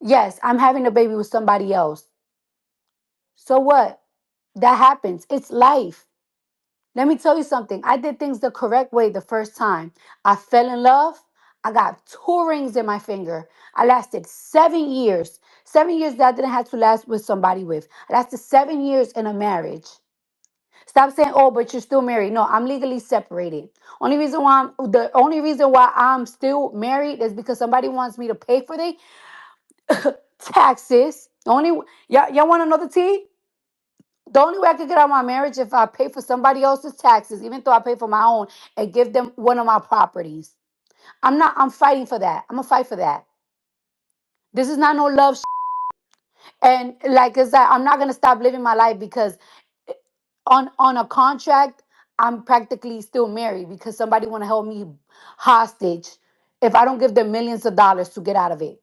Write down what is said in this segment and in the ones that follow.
Yes, I'm having a baby with somebody else. So what? That happens. It's life. Let me tell you something. I did things the correct way the first time. I fell in love. I got two rings in my finger. I lasted 7 years. 7 years that I didn't have to last with somebody with. I lasted 7 years in a marriage. Stop saying, "Oh, but you're still married." No, I'm legally separated. The only reason why I'm still married is because somebody wants me to pay for the taxes. Y'all want to know the tea? The only way I could get out of my marriage if I pay for somebody else's taxes, even though I pay for my own, and give them one of my properties. I'm fighting for that. I'm gonna fight for that. This is not no love. And like I said, I'm not gonna stop living my life because on a contract, I'm practically still married because somebody wanna hold me hostage if I don't give them millions of dollars to get out of it.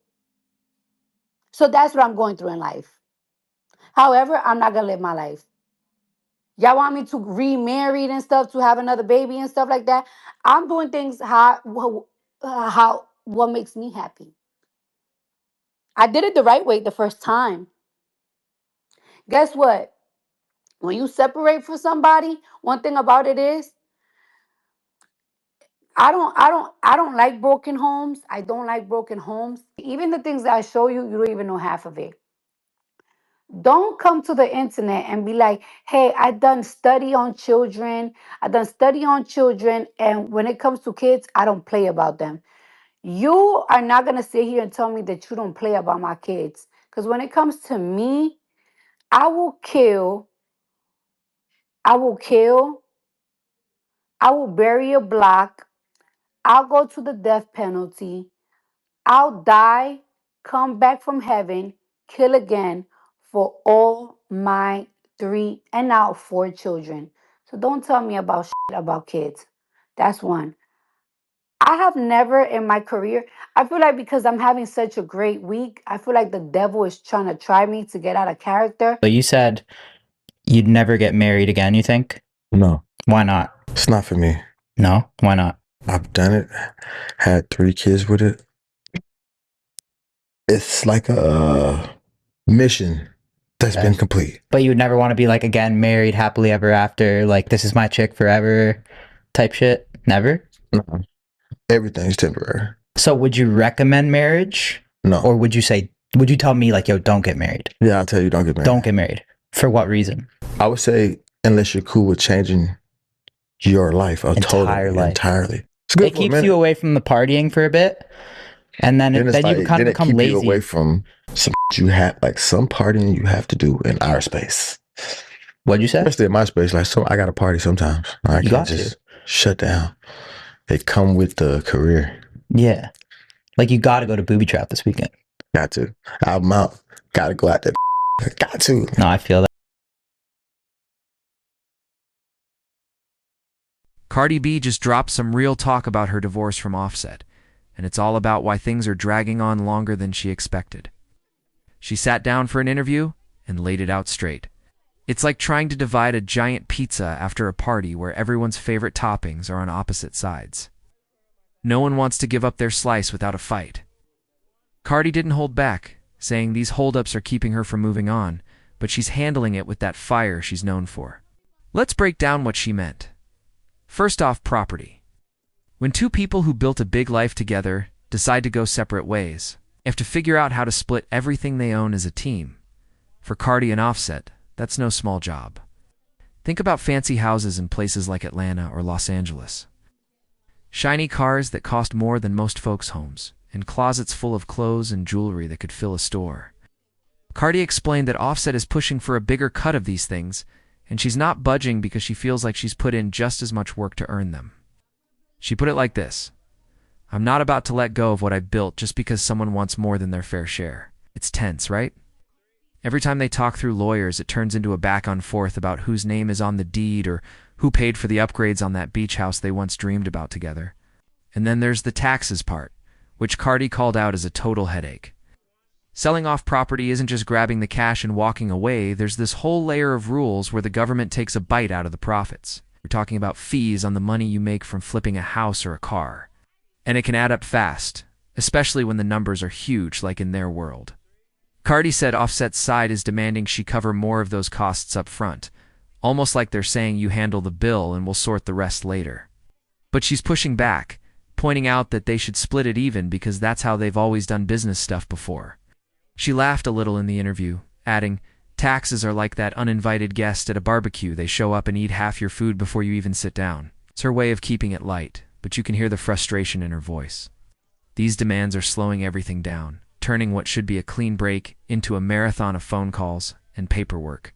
So that's what I'm going through in life. However, I'm not gonna live my life. Y'all want me to remarried and stuff to have another baby and stuff like that. I'm doing things how what makes me happy. I did it the right way the first time. Guess what? When you separate from somebody, one thing about it is I don't like broken homes. I don't like broken homes. Even the things that I show you, you don't even know half of it. Don't come to the internet and be like, hey, I done study on children. I done study on children. And when it comes to kids, I don't play about them. You are not going to sit here and tell me that you don't play about my kids. Because when it comes to me, I will kill, I will kill, I will bury a block, I'll go to the death penalty, I'll die, come back from heaven, kill again for all my three and now four children. So don't tell me about about kids. That's one. I have never in my career, I feel like because I'm having such a great week, I feel like the devil is trying to try me to get out of character. So you said you'd never get married again, you think? No, Why not? it's not for me. No? Why not? I've done it, had 3 kids with it. It's like a mission that's Okay. been complete. But you would never want to be like, again, married happily ever after, like, this is my chick forever type shit? Never? No, everything's temporary. So would you recommend marriage? No. Or would you tell me, like, yo, don't get married? Yeah, I'll tell you, don't get married. Don't get married. For what reason? I would say, unless you're cool with changing your life entirely. It's good It for a keeps minute. you away from the partying for a bit, and then Then you kind of it become keep lazy. you away from some you have, like some partying you have to do in our space. What'd you say? Especially in my space, like I got to party sometimes. I You can't got just to. shut down. They come with the career. Yeah. Like, you got to go to Booby Trap this weekend. Got to. I'm out. Got to go out there. Got to. No, I feel that. Cardi B just dropped some real talk about her divorce from Offset, and it's all about why things are dragging on longer than she expected. She sat down for an interview and laid it out straight. It's like trying to divide a giant pizza after a party where everyone's favorite toppings are on opposite sides. No one wants to give up their slice without a fight. Cardi didn't hold back, saying these holdups are keeping her from moving on, but she's handling it with that fire she's known for. Let's break down what she meant. First off, property. When two people who built a big life together decide to go separate ways, they have to figure out how to split everything they own as a team. For Cardi and Offset, that's no small job. Think about fancy houses in places like Atlanta or Los Angeles. Shiny cars that cost more than most folks' homes, and closets full of clothes and jewelry that could fill a store. Cardi explained that Offset is pushing for a bigger cut of these things, and she's not budging because she feels like she's put in just as much work to earn them. She put it like this: I'm not about to let go of what I built just because someone wants more than their fair share. It's tense, right? Every time they talk through lawyers, it turns into a back and forth about whose name is on the deed or who paid for the upgrades on that beach house they once dreamed about together. And then there's the taxes part, which Cardi called out as a total headache. Selling off property isn't just grabbing the cash and walking away. There's this whole layer of rules where the government takes a bite out of the profits. We're talking about fees on the money you make from flipping a house or a car. And it can add up fast, especially when the numbers are huge like in their world. Cardi said Offset's side is demanding she cover more of those costs up front, almost like they're saying you handle the bill and we'll sort the rest later. But she's pushing back, pointing out that they should split it even because that's how they've always done business stuff before. She laughed a little in the interview, adding, "Taxes are like that uninvited guest at a barbecue. They show up and eat half your food before you even sit down." It's her way of keeping it light, but you can hear the frustration in her voice. These demands are slowing everything down, turning what should be a clean break into a marathon of phone calls and paperwork.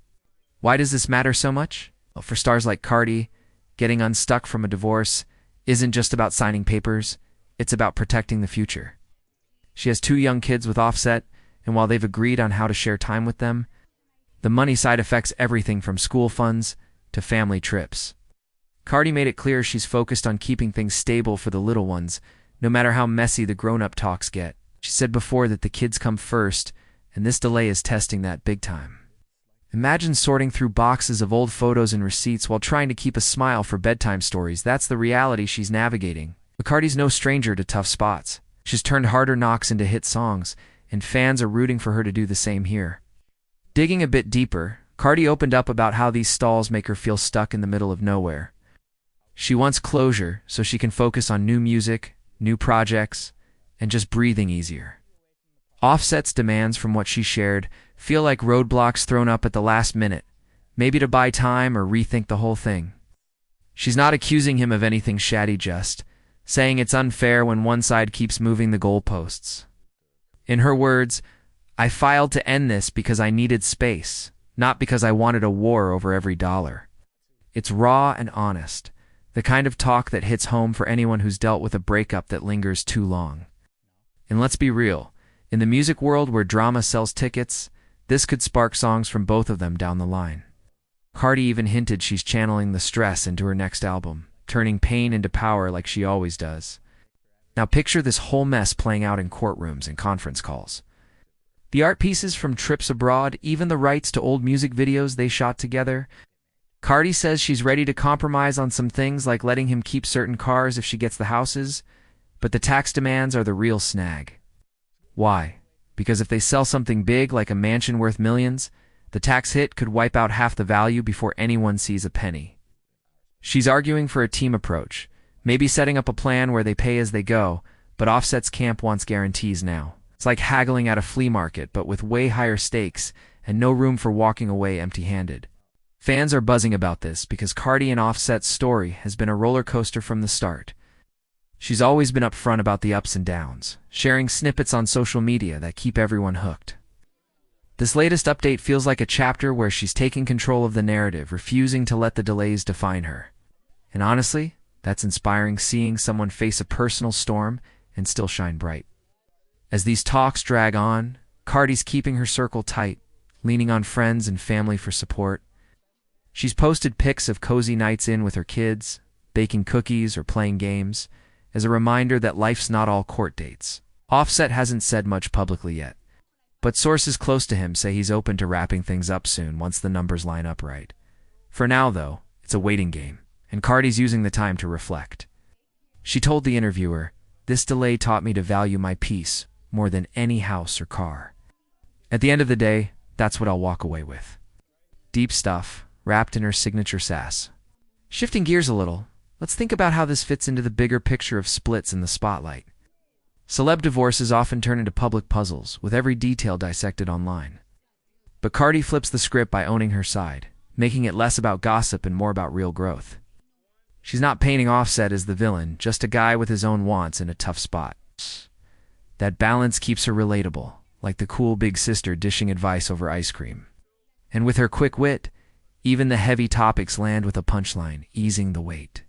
Why does this matter so much? Well, for stars like Cardi, getting unstuck from a divorce isn't just about signing papers, it's about protecting the future. She has 2 young kids with Offset, and while they've agreed on how to share time with them, the money side affects everything from school funds to family trips. Cardi made it clear she's focused on keeping things stable for the little ones, no matter how messy the grown-up talks get. She said before that the kids come first, and this delay is testing that big time. Imagine sorting through boxes of old photos and receipts while trying to keep a smile for bedtime stories. That's the reality she's navigating. But Cardi's no stranger to tough spots. She's turned harder knocks into hit songs, and fans are rooting for her to do the same here. Digging a bit deeper, Cardi opened up about how these stalls make her feel stuck in the middle of nowhere. She wants closure so she can focus on new music, new projects, and just breathing easier. Offset's demands, from what she shared, feel like roadblocks thrown up at the last minute, maybe to buy time or rethink the whole thing. She's not accusing him of anything shady, just saying it's unfair when one side keeps moving the goalposts. In her words, "I filed to end this because I needed space, not because I wanted a war over every dollar." It's raw and honest, the kind of talk that hits home for anyone who's dealt with a breakup that lingers too long. And let's be real, in the music world where drama sells tickets, this could spark songs from both of them down the line. Cardi even hinted she's channeling the stress into her next album, turning pain into power like she always does. Now picture this whole mess playing out in courtrooms and conference calls. The art pieces from trips abroad, even the rights to old music videos they shot together. Cardi says she's ready to compromise on some things like letting him keep certain cars if she gets the houses, but the tax demands are the real snag. Why? Because if they sell something big like a mansion worth millions, the tax hit could wipe out half the value before anyone sees a penny. She's arguing for a team approach, maybe setting up a plan where they pay as they go, but Offset's camp wants guarantees now. It's like haggling at a flea market, but with way higher stakes and no room for walking away empty-handed. Fans are buzzing about this because Cardi and Offset's story has been a roller coaster from the start. She's always been upfront about the ups and downs, sharing snippets on social media that keep everyone hooked. This latest update feels like a chapter where she's taking control of the narrative, refusing to let the delays define her. And honestly, that's inspiring, seeing someone face a personal storm and still shine bright. As these talks drag on, Cardi's keeping her circle tight, leaning on friends and family for support. She's posted pics of cozy nights in with her kids, baking cookies or playing games, as a reminder that life's not all court dates. Offset hasn't said much publicly yet, but sources close to him say he's open to wrapping things up soon once the numbers line up right. For now, though, it's a waiting game, and Cardi's using the time to reflect. She told the interviewer, "This delay taught me to value my peace more than any house or car. At the end of the day, that's what I'll walk away with." Deep stuff, wrapped in her signature sass. Shifting gears a little, let's think about how this fits into the bigger picture of splits in the spotlight. Celeb divorces often turn into public puzzles, with every detail dissected online. But Cardi flips the script by owning her side, making it less about gossip and more about real growth. She's not painting Offset as the villain, just a guy with his own wants in a tough spot. That balance keeps her relatable, like the cool big sister dishing advice over ice cream. And with her quick wit, even the heavy topics land with a punchline, easing the weight.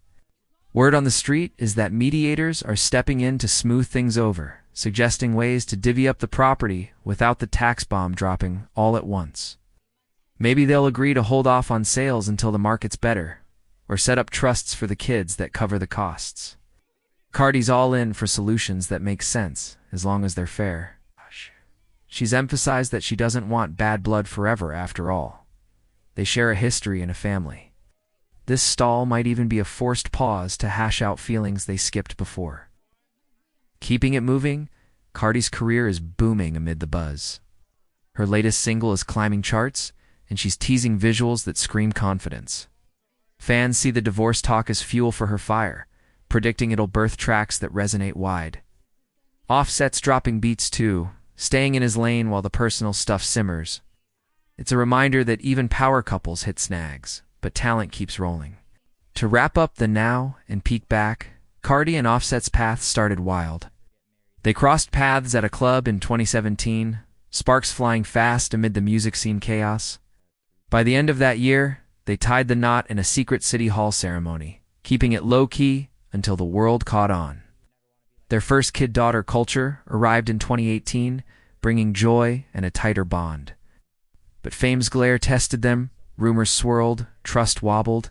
Word on the street is that mediators are stepping in to smooth things over, suggesting ways to divvy up the property without the tax bomb dropping all at once. Maybe they'll agree to hold off on sales until the market's better, or set up trusts for the kids that cover the costs. Cardi's all in for solutions that make sense, as long as they're fair. She's emphasized that she doesn't want bad blood forever after all. They share a history and a family. This stall might even be a forced pause to hash out feelings they skipped before. Keeping it moving, Cardi's career is booming amid the buzz. Her latest single is climbing charts, and she's teasing visuals that scream confidence. Fans see the divorce talk as fuel for her fire, predicting it'll birth tracks that resonate wide. Offset's dropping beats too, staying in his lane while the personal stuff simmers. It's a reminder that even power couples hit snags, but talent keeps rolling. To wrap up the now and peek back, Cardi and Offset's paths started wild. They crossed paths at a club in 2017, sparks flying fast amid the music scene chaos. By the end of that year, they tied the knot in a secret City Hall ceremony, keeping it low-key until the world caught on. Their first kid-daughter, Culture, arrived in 2018, bringing joy and a tighter bond. But fame's glare tested them, rumors swirled, trust wobbled,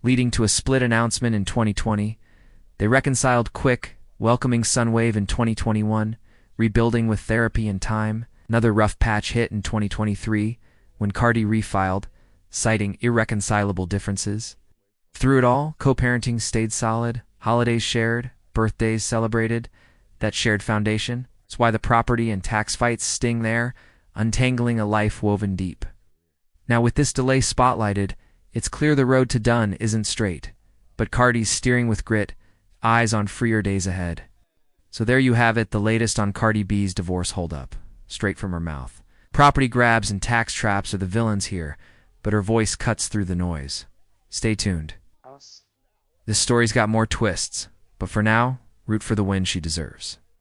leading to a split announcement in 2020. They reconciled quick, welcoming Sunwave in 2021, rebuilding with therapy and time. Another rough patch hit in 2023, when Cardi refiled, citing irreconcilable differences. Through it all, co-parenting stayed solid, holidays shared, birthdays celebrated. That shared foundation is why the property and tax fights sting there, untangling a life woven deep. Now with this delay spotlighted, it's clear the road to done isn't straight, but Cardi's steering with grit, eyes on freer days ahead. So there you have it, the latest on Cardi B's divorce holdup, straight from her mouth. Property grabs and tax traps are the villains here, but her voice cuts through the noise. Stay tuned. This story's got more twists, but for now, root for the win she deserves.